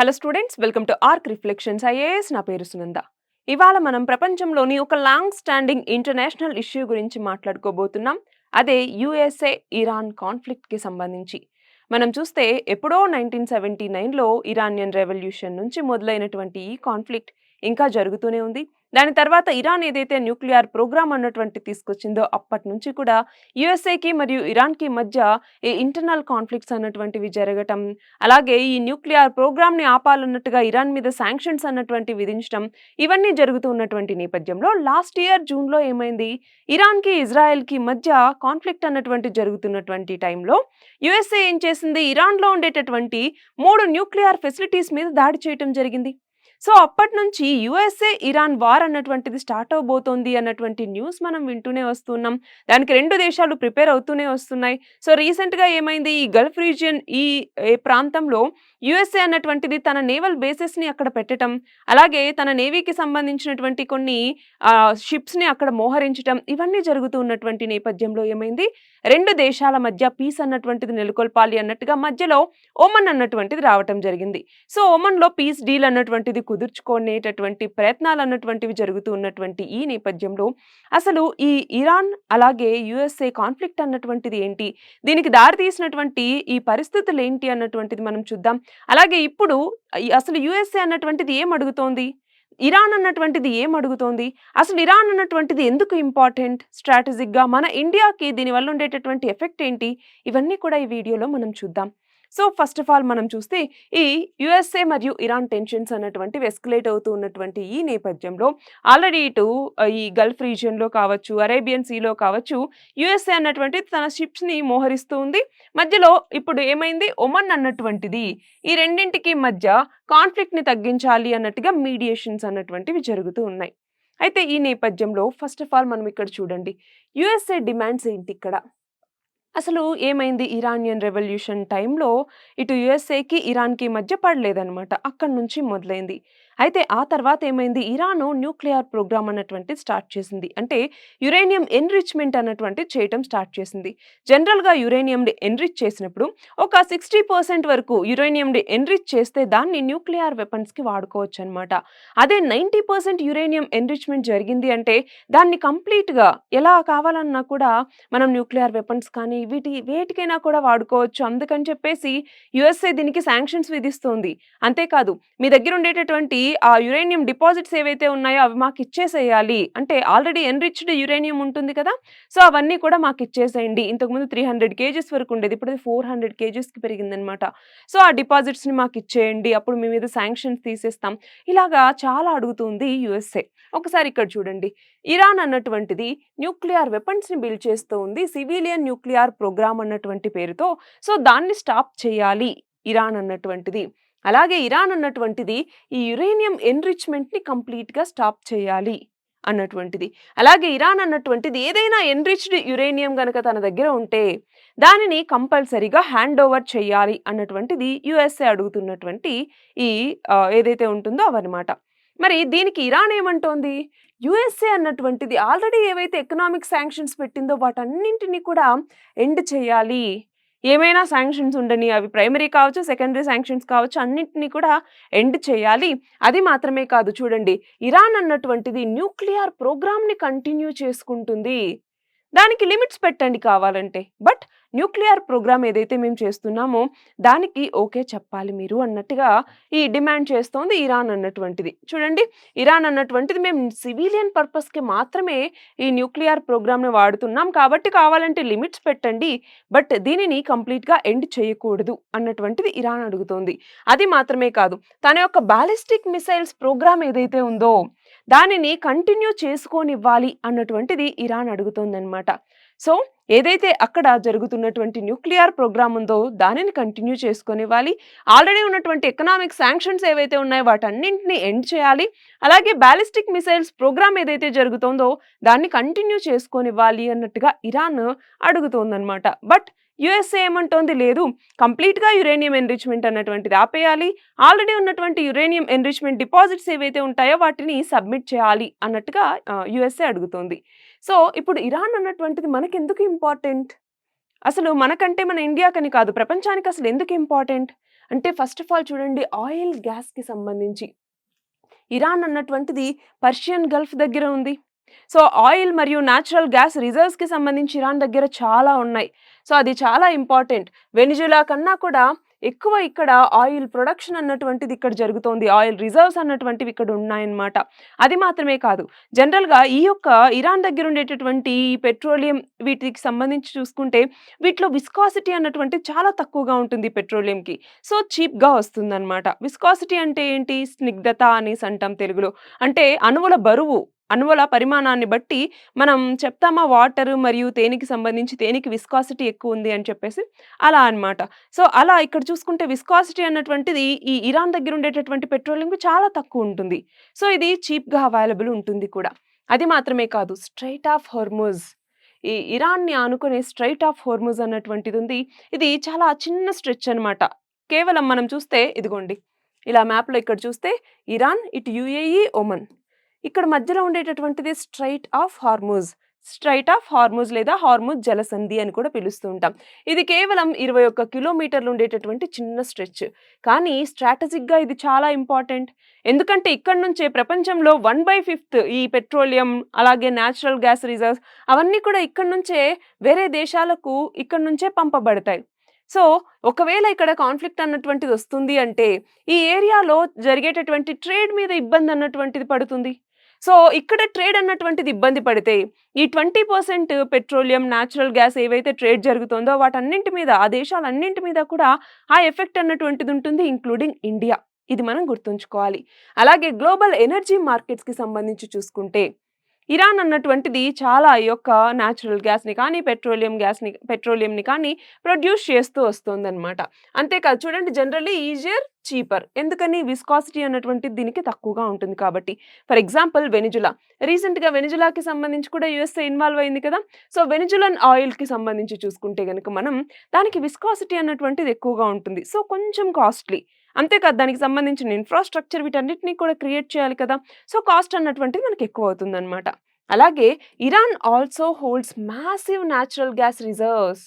Hello students, welcome to arc reflections IAS. నా పేరు సునంద. ఇవాళ మనం ప్రపంచంలోని ఒక లాంగ్ స్టాండింగ్ ఇంటర్నేషనల్ ఇష్యూ గురించి మాట్లాడుకోబోతున్నాం. అదే యుఎస్ఏ ఇరాన్ కాన్ఫ్లిక్ట్‌కి సంబంధించి. మనం చూస్తే ఎప్పుడో 1979లో ఇరానియన్ రెవల్యూషన్ నుంచి మొదలైనటువంటి ఈ కాన్ఫ్లిక్ట్ ఇంకా జరుగుతూనే ఉంది. దాని తర్వాత ఇరాన్ ఏదైతే న్యూక్లియర్ ప్రోగ్రామ్ అన్నటువంటి తీసుకొచ్చిందో అప్పటి నుంచి కూడా యుఎస్ఏకి మరియు ఇరాన్‌కి మధ్య ఈ ఇంటర్నల్ కాన్ఫ్లిక్ట్స్ అన్నటువంటివి జరగటం, అలాగే ఈ న్యూక్లియర్ ప్రోగ్రామ్‌ని ఆపాలన్నట్టుగా ఇరాన్ మీద శాంక్షన్స్ అన్నటువంటివి విధించడం, ఇవన్నీ జరుగుతూ ఉన్నటువంటి నేపథ్యంలో లాస్ట్ ఇయర్ జూన్‌లో ఏమైంది? ఇరాన్‌కి, ఇజ్రాయెల్‌కి మధ్య కాన్ఫ్లిక్ట్ అన్నటువంటిది జరుగుతున్నటువంటి టైంలో యుఎస్ఏ ఏం చేసింది? ఇరాన్‌లో ఉండేటటువంటి 3 న్యూక్లియర్ ఫెసిలిటీస్ మీద దాడి చేయటం జరిగింది. సో, అప్పటినుంచి యుఎస్ఏ, ఇరాన్ వార్ అన్నటువంటిది స్టార్ట్ అవ్వబోతోంది అన్నటువంటి న్యూస్ మనం వింటూనే వస్తున్నాం. దానికి 2 దేశాలు ప్రిపేర్ అవుతూనే వస్తున్నాయి. సో, రీసెంట్‌గా ఏమైంది? ఈ గల్ఫ్ రీజియన్ ఈ ప్రాంతంలో యుఎస్ఏ అన్నటువంటిది తన నేవల్ బేసెస్‌ని అక్కడ పెట్టటం, అలాగే తన నేవీకి సంబంధించినటువంటి కొన్ని షిప్స్‌ని అక్కడ మోహరించటం, ఇవన్నీ జరుగుతూ ఉన్నటువంటి నేపథ్యంలో ఏమైంది? 2 దేశాల మధ్య పీస్ అన్నటువంటిది నెలకొల్పాలి అన్నట్టుగా మధ్యలో ఒమన్ అన్నటువంటిది రావటం జరిగింది. సో, ఒమన్‌లో పీస్ డీల్ అన్నటువంటిది కుదుర్చుకునేటటువంటి ప్రయత్నాలు అన్నటువంటివి జరుగుతూ ఉన్నటువంటి ఈ నేపథ్యంలో అసలు ఈ ఇరాన్ అలాగే యుఎస్ఏ కాన్ఫ్లిక్ట్ అన్నటువంటిది ఏంటి? దీనికి దారి తీసినటువంటి ఈ పరిస్థితులు ఏంటి అన్నటువంటిది మనం చూద్దాం. అలాగే ఇప్పుడు అసలు యుఎస్ఏ అన్నటువంటిది ఏం అడుగుతోంది? ఇరాన్ అన్నటువంటిది ఏం అడుగుతోంది? అసలు ఇరాన్ అన్నటువంటిది ఎందుకు ఇంపార్టెంట్ స్ట్రాటజిక్‌గా? మన ఇండియాకి దీనివల్ల ఉండేటటువంటి ఎఫెక్ట్ ఏంటి? ఇవన్నీ కూడా ఈ వీడియోలో మనం చూద్దాం. సో, ఫస్ట్ ఆఫ్ ఆల్ మనం చూస్తే ఈ యుఎస్ఏ మరియు ఇరాన్ టెన్షన్స్ అన్నటువంటివి ఎస్కలేట్ అవుతూ ఉన్నటువంటి ఈ నేపథ్యంలో ఆల్రెడీ ఇటు ఈ గల్ఫ్ రీజియన్‌లో కావచ్చు, అరేబియన్ సీలో కావచ్చు, యుఎస్ఏ అన్నటువంటిది తన షిప్స్‌ని మోహరిస్తూ ఉంది. మధ్యలో ఇప్పుడు ఏమైంది? ఒమన్ అన్నటువంటిది ఈ రెండింటికి మధ్య కాన్ఫ్లిక్ట్‌ని తగ్గించాలి అన్నట్టుగా మీడియేషన్స్ అన్నటువంటివి జరుగుతూ ఉన్నాయి. అయితే ఈ నేపథ్యంలో ఫస్ట్ ఆఫ్ ఆల్ మనం ఇక్కడ చూడండి. యుఎస్ఏ డిమాండ్స్ ఏంటి ఇక్కడ? అసలు ఏమైంది? ఇరానియన్ రెవల్యూషన్ టైంలో ఇటు యుఎస్ఏకి, ఇరాన్‌కి మధ్య పడలేదనమాట. అక్కడి నుంచి మొదలైంది. అయితే ఆ తర్వాత ఏమైంది? ఇరాను న్యూక్లియర్ ప్రోగ్రామ్ అన్నటువంటిది స్టార్ట్ చేసింది. అంటే యురేనియం ఎన్రిచ్‌మెంట్ అన్నటువంటిది చేయటం స్టార్ట్ చేసింది. జనరల్‌గా యురేనియంని ఎన్రిచ్ చేసినప్పుడు ఒక 60% వరకు యురేనియంని ఎన్రిచ్ చేస్తే దాన్ని న్యూక్లియర్ వెపన్స్‌కి వాడుకోవచ్చనమాట. అదే 90% యురేనియం ఎన్రిచ్‌మెంట్ జరిగింది అంటే దాన్ని కంప్లీట్‌గా ఎలా కావాలన్నా కూడా మనం న్యూక్లియర్ వెపన్స్ కానీ వేటికైనా కూడా వాడుకోవచ్చు. అందుకని చెప్పేసి యుఎస్ఏ దీనికి శాంక్షన్స్ విధిస్తోంది. అంతేకాదు మీ దగ్గర ఉండేటటువంటి ఆ యురేనియం డిపాజిట్స్ ఏవైతే ఉన్నాయో అవి మాకిచ్చేసేయాలి. అంటే ఆల్రెడీ ఎన్రిచ్డ్ యురేనియం ఉంటుంది కదా! సో, అవన్నీ కూడా మాకిచ్చేసేయండి. ఇంతకుముందు 300 కేజీస్ వరకు ఉండేది. ఇప్పుడు అది 400 కేజీస్‌కి పెరిగిందనమాట. సో, ఆ డిపాజిట్స్‌ని మాకిచ్చేయండి. అప్పుడు మీ మీద శాంక్షన్స్ తీసేస్తాం. ఇలాగా చాలా అడుగుతుంది యుఎస్ఏ. ఒకసారి ఇక్కడ చూడండి. ఇరాన్ అన్నటువంటిది న్యూక్లియర్ వెపన్స్‌ని బిల్డ్ చేస్తూ ఉంది. సివిలియన్ న్యూక్లియర్ ప్రోగ్రామ్ అన్నటువంటి పేరుతో. సో, దాన్ని స్టాప్ చేయాలి ఇరాన్ అన్నటువంటిది. అలాగే ఇరాన్ అన్నటువంటిది ఈ యురేనియం ఎన్రిచ్‌మెంట్‌ని కంప్లీట్‌గా స్టాప్ చేయాలి అన్నటువంటిది. అలాగే ఇరాన్ అన్నటువంటిది ఏదైనా ఎన్రిచ్డ్ యురేనియం గనక తన దగ్గర ఉంటే దానిని కంపల్సరీగా హ్యాండ్ ఓవర్ చేయాలి అన్నటువంటిది యుఎస్ఏ అడుగుతున్నటువంటి ఈ ఏదైతే ఉంటుందో అవన్నమాట. మరి దీనికి ఇరాన్ ఏమంటోంది? యుఎస్ఏ అన్నటువంటిది ఆల్రెడీ ఏవైతే ఎకనామిక్ శాంక్షన్స్ పెట్టిందో వాటన్నింటిని కూడా ఎండ్ చేయాలి. ఏమైనా శాంక్షన్స్ ఉండని అవి ప్రైమరీ కావచ్చు, సెకండరీ శాంక్షన్స్ కావచ్చు అన్నింటిని కూడా ఎండ్ చేయాలి. అది మాత్రమే కాదు చూడండి. ఇరాన్ అన్నటువంటిది న్యూక్లియర్ ప్రోగ్రామ్‌ని కంటిన్యూ చేసుకుంటుంది. దానికి లిమిట్స్ పెట్టండి కావాలంటే. బట్ న్యూక్లియర్ ప్రోగ్రామ్ ఏదైతే మేము చేస్తున్నామో దానికి ఓకే చెప్పాలి మీరు అన్నట్టుగా ఈ డిమాండ్ చేస్తోంది ఇరాన్ అన్నటువంటిది. చూడండి, ఇరాన్ అన్నటువంటిది మేము సివిలియన్ పర్పస్‌కి మాత్రమే ఈ న్యూక్లియర్ ప్రోగ్రామ్‌ని వాడుతున్నాం. కాబట్టి కావాలంటే లిమిట్స్ పెట్టండి. బట్ దీనిని కంప్లీట్‌గా ఎండ్ చేయకూడదు అన్నటువంటిది ఇరాన్ అడుగుతోంది. అది మాత్రమే కాదు. తన యొక్క బాలిస్టిక్ మిసైల్స్ ప్రోగ్రామ్ ఏదైతే ఉందో దానిని కంటిన్యూ చేసుకోనివ్వాలి అన్నటువంటిది ఇరాన్ అడుగుతోందనమాట. సో, ఏదైతే అక్కడ జరుగుతున్నటువంటి న్యూక్లియర్ ప్రోగ్రామ్ ఉందో దానిని కంటిన్యూ చేసుకొనివ్వాలి. ఆల్రెడీ ఉన్నటువంటి ఎకనామిక్ శాంక్షన్స్ ఏవైతే ఉన్నాయో వాటన్నింటిని ఎండ్ చేయాలి. అలాగే బాలిస్టిక్ మిసైల్స్ ప్రోగ్రామ్ ఏదైతే జరుగుతోందో దాన్ని కంటిన్యూ చేసుకోనివ్వాలి అన్నట్టుగా ఇరాన్ అడుగుతోందనమాట. బట్ యుఎస్ఏ ఏమంటోంది? లేదు, కంప్లీట్‌గా యురేనియం ఎన్రిచ్‌మెంట్ అన్నటువంటిది ఆపేయాలి. ఆల్రెడీ ఉన్నటువంటి యురేనియం ఎన్రిచ్‌మెంట్ డిపాజిట్స్ ఏవైతే ఉంటాయో వాటిని సబ్మిట్ చేయాలి అన్నట్టుగా యుఎస్ఏ అడుగుతోంది. సో, ఇప్పుడు ఇరాన్ అన్నటువంటిది మనకెందుకు ఇంపార్టెంట్? అసలు మనకంటే మన ఇండియాకని కాదు, ప్రపంచానికి అసలు ఎందుకు ఇంపార్టెంట్? అంటే ఫస్ట్ ఆఫ్ ఆల్ చూడండి, ఆయిల్, గ్యాస్‌కి సంబంధించి ఇరాన్ అన్నటువంటిది పర్షియన్ గల్ఫ్ దగ్గర ఉంది. సో, ఆయిల్ మరియు న్యాచురల్ గ్యాస్ రిజర్వ్స్‌కి సంబంధించి ఇరాన్ దగ్గర చాలా ఉన్నాయి. సో, అది చాలా ఇంపార్టెంట్. వెనిజులా కన్నా కూడా ఎక్కువ ఇక్కడ ఆయిల్ ప్రొడక్షన్ అన్నటువంటిది ఇక్కడ జరుగుతోంది. ఆయిల్ రిజర్వ్స్ అన్నటువంటివి ఇక్కడ ఉన్నాయన్నమాట. అది మాత్రమే కాదు, జనరల్‌గా ఈ యొక్క ఇరాన్ దగ్గర ఉండేటటువంటి ఈ పెట్రోలియం వీటికి సంబంధించి చూసుకుంటే వీటిలో విస్కాసిటీ అన్నటువంటిది చాలా తక్కువగా ఉంటుంది పెట్రోలియంకి. సో, చీప్‌గా వస్తుందన్నమాట. విస్కాసిటీ అంటే ఏంటి? స్నిగ్ధత అనేసి అంటాం తెలుగులో. అంటే అణువుల బరువు, అణువుల పరిమాణాన్ని బట్టి మనం చెప్తామా వాటర్ మరియు తేనెకి సంబంధించి తేనెకి విస్కాసిటీ ఎక్కువుంది అని చెప్పేసి, అలా అన్నమాట. సో, అలా ఇక్కడ చూసుకుంటే విస్కాసిటీ అన్నటువంటిది ఈ ఇరాన్ దగ్గర ఉండేటటువంటి పెట్రోలియంకి చాలా తక్కువుంటుంది. సో, ఇది చీప్‌గా అవైలబుల్ ఉంటుంది కూడా. అది మాత్రమే కాదు, స్ట్రెయిట్ ఆఫ్ హోర్ముజ్, ఈ ఇరాన్‌ని ఆనుకునే స్ట్రెయిట్ ఆఫ్ హోర్ముజ్ అన్నటువంటిదుంది. ఇది చాలా చిన్న స్ట్రెచ్ అన్నమాట. కేవలం మనం చూస్తే ఇదిగోండి, ఇలా మ్యాప్‌లో ఇక్కడ చూస్తే ఇరాన్, ఇటు యూఏఈ, ఒమన్. ఇక్కడ మధ్యలో ఉండేటటువంటిది Strait of Hormuz. Strait of Hormuz లేదా హార్ముజ్ జలసంధి అని కూడా పిలుస్తూ ఉంటాం. ఇది కేవలం 21 కిలోమీటర్లు ఉండేటటువంటి చిన్న స్ట్రెచ్. కానీ స్ట్రాటజిక్‌గా ఇది చాలా ఇంపార్టెంట్. ఎందుకంటే ఇక్కడి నుంచే ప్రపంచంలో 1/5 ఈ పెట్రోలియం, అలాగే న్యాచురల్ గ్యాస్ రిజర్వ్స్ అవన్నీ కూడా ఇక్కడి నుంచే వేరే దేశాలకు ఇక్కడి నుంచే పంపబడతాయి. సో, ఒకవేళ ఇక్కడ కాన్‌ఫ్లిక్ట్ అన్నటువంటిది వస్తుంది అంటే, ఈ ఏరియాలో జరిగేటటువంటి ట్రేడ్ మీద ఇబ్బంది అన్నటువంటిది పడుతుంది. సో, ఇక్కడ ట్రేడ్ అన్నటువంటిది ఇబ్బంది పడితే, ఈ 20% పెట్రోలియం, న్యాచురల్ గ్యాస్ ఏవైతే ట్రేడ్ జరుగుతుందో వాటన్నింటి మీద, ఆ దేశాలన్నింటి మీద కూడా ఆ ఎఫెక్ట్ అన్నటువంటిది ఉంటుంది, ఇంక్లూడింగ్ ఇండియా. ఇది మనం గుర్తుంచుకోవాలి. అలాగే గ్లోబల్ ఎనర్జీ మార్కెట్స్‌కి సంబంధించి చూసుకుంటే, ఇరాన్ అన్నటువంటిది చాలా ఈ యొక్క న్యాచురల్ గ్యాస్‌ని కానీ, పెట్రోలియంని కానీ ప్రొడ్యూస్ చేస్తూ వస్తోందనమాట. అంతేకాదు చూడండి, జనరల్లీ ఈజియర్, చీపర్. ఎందుకని? విస్కాసిటీ అన్నటువంటిది దీనికి తక్కువగా ఉంటుంది కాబట్టి. For example Venezuela. రీసెంట్‌గా వెనిజులాకి సంబంధించి కూడా యూఎస్ఏ ఇన్వాల్వ్ అయింది కదా! సో, వెనిజులన్ ఆయిల్‌కి సంబంధించి చూసుకుంటే గనుక మనం, దానికి విస్కాసిటీ అన్నటువంటిది ఎక్కువగా ఉంటుంది. సో, కొంచెం కాస్ట్‌లీ. అంతేకాదు దానికి సంబంధించిన ఇన్‌ఫ్రాస్ట్రక్చర్ వీటన్నిటిని కూడా క్రియేట్ చేయాలి కదా! సో, కాస్ట్ అన్నటువంటిది మనకి ఎక్కువవుతుందనమాట. అలాగే Iran also holds massive natural gas reserves.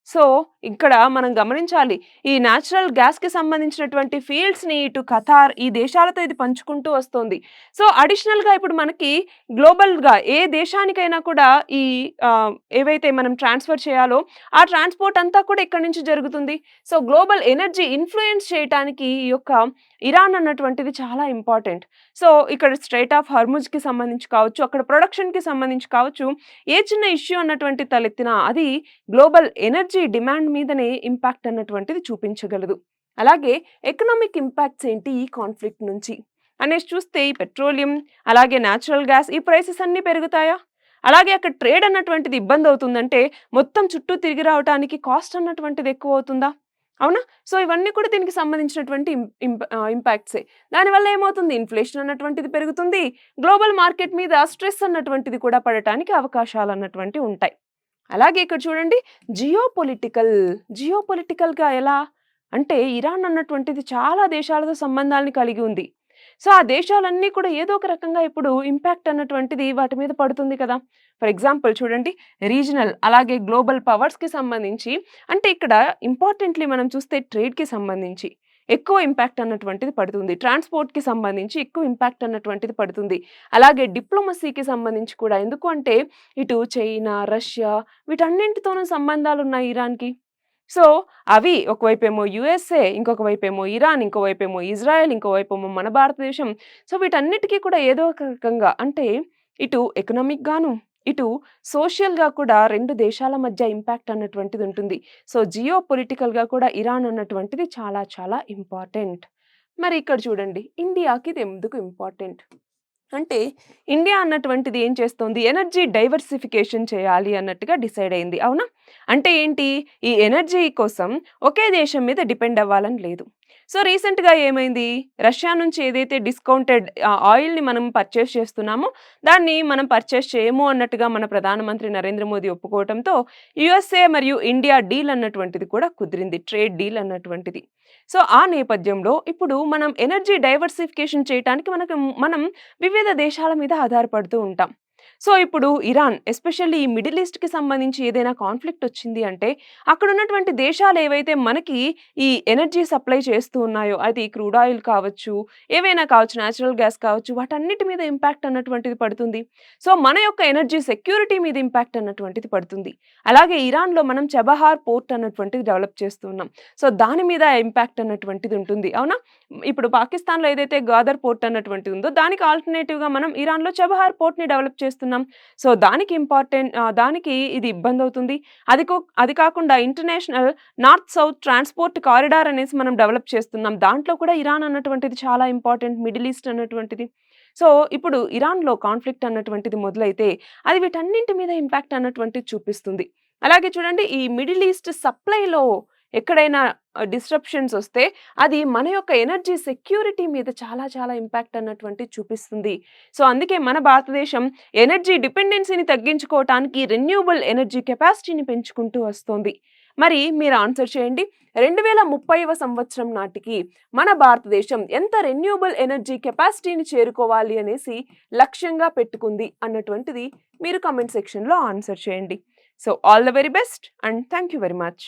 So, ఇక్కడ మనం గమనించాలి. ఈ న్యాచురల్ గ్యాస్‌కి సంబంధించినటువంటి ఫీల్డ్స్‌ని ఇటు ఖతార్, ఈ దేశాలతో ఇది పంచుకుంటూ వస్తోంది. సో, అడిషనల్‌గా ఇప్పుడు మనకి గ్లోబల్‌గా ఏ దేశానికైనా కూడా ఈ ఏవైతే మనం ట్రాన్స్‌ఫర్ చేయాలో, ఆ ట్రాన్స్‌పోర్ట్ అంతా కూడా ఇక్కడి నుంచి జరుగుతుంది. సో, గ్లోబల్ ఎనర్జీ ఇన్‌ఫ్లూయెన్స్ చేయటానికి ఈ యొక్క ఇరాన్ అన్నటువంటిది చాలా ఇంపార్టెంట్. సో, ఇక్కడ స్ట్రెయిట్ ఆఫ్ హర్ముజ్‌కి సంబంధించి కావచ్చు, అక్కడ ప్రొడక్షన్‌కి సంబంధించి కావచ్చు, ఏ చిన్న ఇష్యూ అన్నటువంటిది తలెత్తినా అది గ్లోబల్ ఎనర్జీ డిమాండ్ మీదనే ఇంపాక్ట్ అన్నటువంటిది చూపించగలదు. అలాగే ఎకనామిక్ ఇంపాక్ట్స్ ఏంటి ఈ కాన్‌ఫ్లిక్ట్ నుంచి అనేసి చూస్తే, ఈ పెట్రోలియం, అలాగే న్యాచురల్ గ్యాస్ ఈ ప్రైసెస్ అన్నీ పెరుగుతాయా? అలాగే అక్కడ ట్రేడ్ అన్నటువంటిది ఇబ్బందవుతుందంటే, మొత్తం చుట్టూ తిరిగి రావటానికి కాస్ట్ అన్నటువంటిది ఎక్కువవుతుందా? అవునా? సో, ఇవన్నీ కూడా దీనికి సంబంధించినటువంటి ఇంపాక్ట్సే. దానివల్ల ఏమవుతుంది? ఇన్‌ఫ్లేషన్ అన్నటువంటిది పెరుగుతుంది. గ్లోబల్ మార్కెట్ మీద స్ట్రెస్ అన్నటువంటిది కూడా పడటానికి అవకాశాలన్నటువంటివి ఉంటాయి. అలాగే ఇక్కడ చూడండి, జియోపొలిటికల్‌గా ఎలా? అంటే ఇరాన్ అన్నటువంటిది చాలా దేశాలతో సంబంధాలను కలిగి ఉంది. సో, ఆ దేశాలన్నీ కూడా ఏదో ఒక రకంగా ఇప్పుడు ఇంపాక్ట్ అన్నటువంటిది వాటి మీద పడుతుంది కదా! ఫర్ ఎగ్జాంపుల్ చూడండి, రీజనల్ అలాగే గ్లోబల్ పవర్స్‌కి సంబంధించి, అంటే ఇక్కడ ఇంపార్టెంట్‌లీ మనం చూస్తే ట్రేడ్‌కి సంబంధించి ఎక్కువ ఇంపాక్ట్ అన్నటువంటిది పడుతుంది. ట్రాన్స్‌పోర్ట్‌కి సంబంధించి ఎక్కువ ఇంపాక్ట్ అన్నటువంటిది పడుతుంది. అలాగే డిప్లొమసీకి సంబంధించి కూడా. ఎందుకు అంటే ఇటు చైనా, రష్యా వీటన్నింటితోనూ సంబంధాలున్నాయి ఇరాన్‌కి. సో, అవి ఒకవైపేమో యూఎస్ఏ, ఇంకొక వైపేమో ఇరాన్, ఇంకో వైపేమో ఇజ్రాయెల్, ఇంకో వైపేమో మన భారతదేశం. సో, వీటన్నిటికి కూడా ఏదో ఒక రకంగా, అంటే ఇటు ఎకనామిక్ గాను, ఇటు సోషల్‌గా కూడా 2 దేశాల మధ్య ఇంపాక్ట్ అన్నటువంటిది ఉంటుంది. సో, జియో పొలిటికల్‌గా కూడా ఇరాన్ అన్నటువంటిది చాలా చాలా ఇంపార్టెంట్. మరి ఇక్కడ చూడండి, ఇండియాకి ఇది ఎందుకు ఇంపార్టెంట్? అంటే ఇండియా అన్నటువంటిది ఏం చేస్తోంది? ఎనర్జీ డైవర్సిఫికేషన్ చేయాలి అన్నట్టుగా డిసైడ్ అయింది. అవునా? అంటే ఏంటి? ఈ ఎనర్జీ కోసం ఒకే దేశం మీద డిపెండ్ అవ్వాలని లేదు. సో, రీసెంట్‌గా ఏమైంది? రష్యా నుంచి ఏదైతే డిస్కౌంటెడ్ ఆయిల్‌ని మనం పర్చేస్ చేస్తున్నామో, దాన్ని మనం పర్చేస్ చేయము అన్నట్టుగా మన ప్రధానమంత్రి నరేంద్ర మోదీ ఒప్పుకోవటంతో, యూఎస్ఏ మరియు ఇండియా డీల్ అన్నటువంటిది కూడా కుదిరింది. ట్రేడ్ డీల్ అన్నటువంటిది. సో, ఆ నేపథ్యంలో ఇప్పుడు మనం ఎనర్జీ డైవర్సిఫికేషన్ చేయటానికి మనం వివిధ దేశాల మీద ఆధారపడుతూ ఉంటాం. సో, ఇప్పుడు ఇరాన్ ఎస్పెషల్లీ ఈ మిడిల్ ఈస్ట్‌కి సంబంధించి ఏదైనా కాన్‌ఫ్లిక్ట్ వచ్చింది అంటే, అక్కడున్నటువంటి దేశాలు ఏవైతే మనకి ఈ ఎనర్జీ సప్లై చేస్తూ ఉన్నాయో, అది క్రూడ్ ఆయిల్ కావచ్చు, ఏవైనా కావచ్చు, నేచురల్ గ్యాస్ కావచ్చు, వాటన్నిటి మీద ఇంపాక్ట్ అన్నటువంటిది పడుతుంది. సో, మన యొక్క ఎనర్జీ సెక్యూరిటీ మీద ఇంపాక్ట్ అన్నటువంటిది పడుతుంది. అలాగే ఇరాన్‌లో మనం చబహార్ పోర్ట్ అన్నటువంటిది డెవలప్ చేస్తూ ఉన్నాం. సో, దాని మీద ఇంపాక్ట్ అన్నటువంటిది ఉంటుంది. అవునా? ఇప్పుడు పాకిస్తాన్‌లో ఏదైతే గ్వాదర్ పోర్ట్ అన్నటువంటిది ఉందో, దానికి ఆల్టర్‌నేటివ్‌గా మనం ఇరాన్‌లో చబహార్ పోర్ట్‌ని డెవలప్ చేస్తున్నాం. సో, దానికి ఇది ఇబ్బందవుతుంది. అది కాకుండా international north south transport corridor అనేసి మనం డెవలప్ చేస్తున్నాం. దాంట్లో కూడా ఇరాన్ అన్నటువంటిది చాలా ఇంపార్టెంట్. మిడిల్ ఈస్ట్ అన్నటువంటిది. సో, ఇప్పుడు ఇరాన్‌లో కాన్‌ఫ్లిక్ట్ అన్నటువంటిది మొదలైతే, అది వీటన్నింటి మీద ఇంపాక్ట్ అన్నటువంటిది చూపిస్తుంది. అలాగే చూడండి ఈ మిడిల్ ఈస్ట్ సప్లైలో ఎక్కడైనా డిస్రప్షన్స్ వస్తే, అది మన యొక్క ఎనర్జీ సెక్యూరిటీ మీద చాలా చాలా ఇంపాక్ట్ అన్నటువంటిది చూపిస్తుంది. సో, అందుకే మన భారతదేశం ఎనర్జీ డిపెండెన్సీని తగ్గించుకోవటానికి రెన్యూబుల్ ఎనర్జీ కెపాసిటీని పెంచుకుంటూ వస్తోంది. మరి మీరు ఆన్సర్ చేయండి. 2030వ సంవత్సరం నాటికి మన భారతదేశం ఎంత రెన్యూబుల్ ఎనర్జీ కెపాసిటీని చేరుకోవాలి అనేసి లక్ష్యంగా పెట్టుకుంది అన్నటువంటిది మీరు కామెంట్ సెక్షన్‌లో ఆన్సర్ చేయండి. So, all the very best and thank you very much.